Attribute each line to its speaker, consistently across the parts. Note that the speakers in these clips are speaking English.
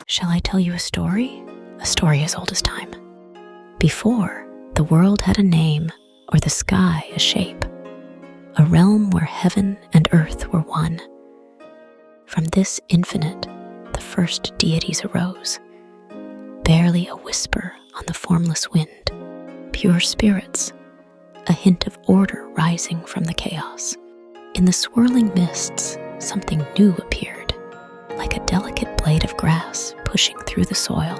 Speaker 1: Shall I tell you a story? A story as old as time. Before, the world had a name, or the sky a shape, a realm where heaven and earth were one. From this infinite, the first deities arose, barely a whisper on the formless wind, pure spirits, a hint of order rising from the chaos. In the swirling mists, something new appeared, like a delicate blade of grass pushing through the soil,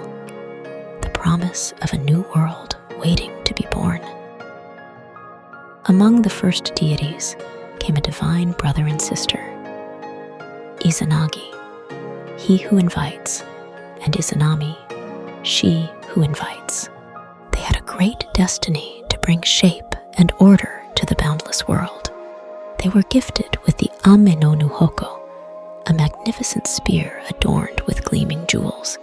Speaker 1: the promise of a new world waiting to be born. Among the first deities came a divine brother and sister, Izanagi, he who invites, and Izanami, she who invites. They had a great destiny to bring shape and order to the boundless world. They were gifted with the Ame no Nuhoko, a magnificent spear adorned with gleaming jewels.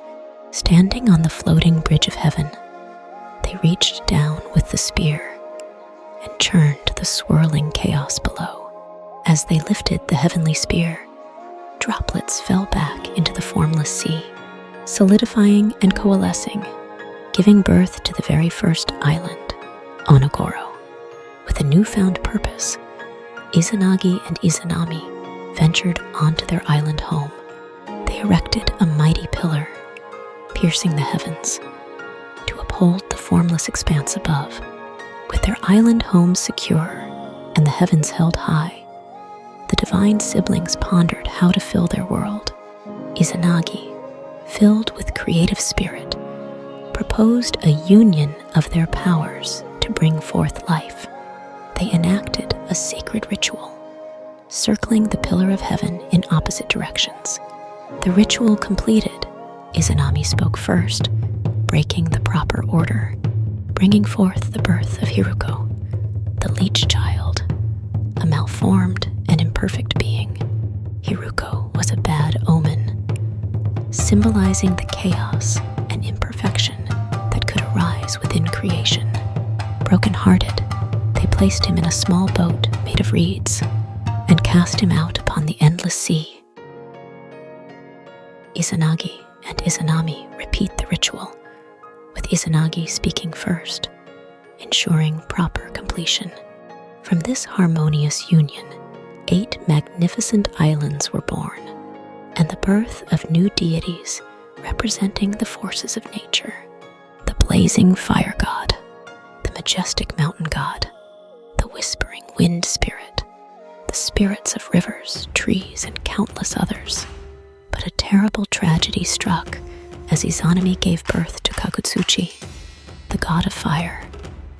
Speaker 1: Standing on the floating bridge of heaven, they reached down with the spear and churned the swirling chaos below. As they lifted the heavenly spear, droplets fell back into the formless sea, solidifying and coalescing, giving birth to the very first island, Onogoro. With a newfound purpose, Izanagi and Izanami ventured onto their island home. They erected a mighty pillar, piercing the heavens, to uphold the formless expanse above. With their island home secure and the heavens held high, the divine siblings pondered how to fill their world. Izanagi, filled with creative spirit, proposed a union of their powers to bring forth life. They enacted a sacred ritual, circling the pillar of heaven in opposite directions. The ritual completed, Izanami spoke first, breaking the proper order, bringing forth the birth of Hiruko, the leech child, a malformed and imperfect being. Hiruko was a bad omen, symbolizing the chaos and imperfection that could arise within creation. Broken-hearted, they placed him in a small boat made of reeds and cast him out upon the endless sea. Izanagi and Izanami repeat the ritual, with Izanagi speaking first, ensuring proper completion. From this harmonious union, 8 magnificent islands were born, and the birth of new deities representing the forces of nature: the blazing fire god, the majestic mountain god, the whispering wind spirit, the spirits of rivers, trees, and countless others. But a terrible tragedy struck as Izanami gave birth to Kagutsuchi, the god of fire.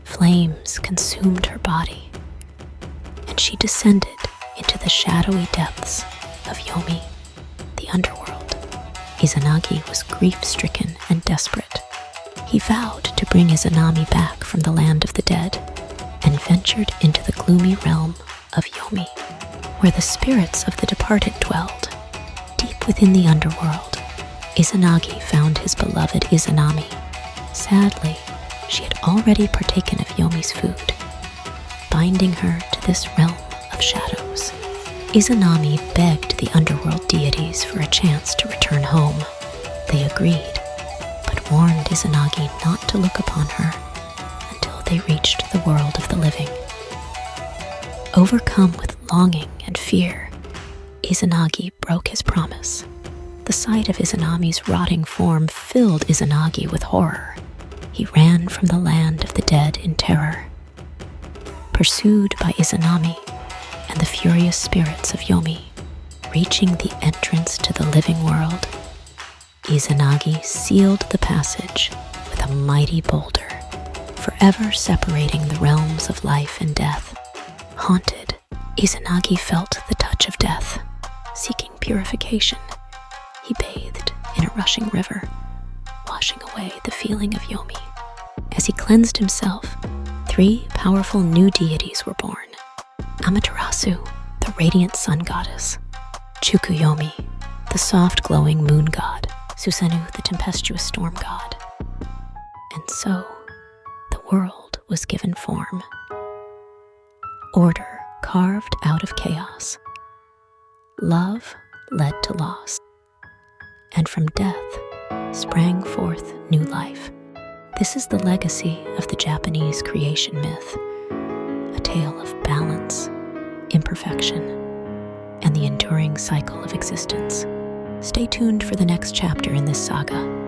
Speaker 1: Flames consumed her body, and she descended into the shadowy depths of Yomi, the underworld. Izanagi was grief-stricken and desperate. He vowed to bring Izanami back from the land of the dead and ventured into the gloomy realm of Yomi, where the spirits of the departed dwelled. Deep within the underworld, Izanagi found his beloved Izanami. Sadly, she had already partaken of Yomi's food, binding her to this realm of shadows. Izanami begged the underworld deities for a chance to return home. They agreed, but warned Izanagi not to look upon her until they reached the world of the living. Overcome with longing and fear, Izanagi broke his promise. The sight of Izanami's rotting form filled Izanagi with horror. He ran from the land of the dead in terror. Pursued by Izanami and the furious spirits of Yomi, reaching the entrance to the living world, Izanagi sealed the passage with a mighty boulder, forever separating the realms of life and death. Haunted, Izanagi felt the touch of death. Seeking purification, he bathed in a rushing river, washing away the feeling of Yomi. As he cleansed himself, 3 powerful new deities were born: Amaterasu, the radiant sun goddess; Tsukuyomi, the soft glowing moon god; Susanoo, the tempestuous storm god. And so, the world was given form. Order carved out of chaos. Love led to loss. And from death sprang forth new life. This is the legacy of the Japanese creation myth, a tale of balance, imperfection, and the enduring cycle of existence. Stay tuned for the next chapter in this saga,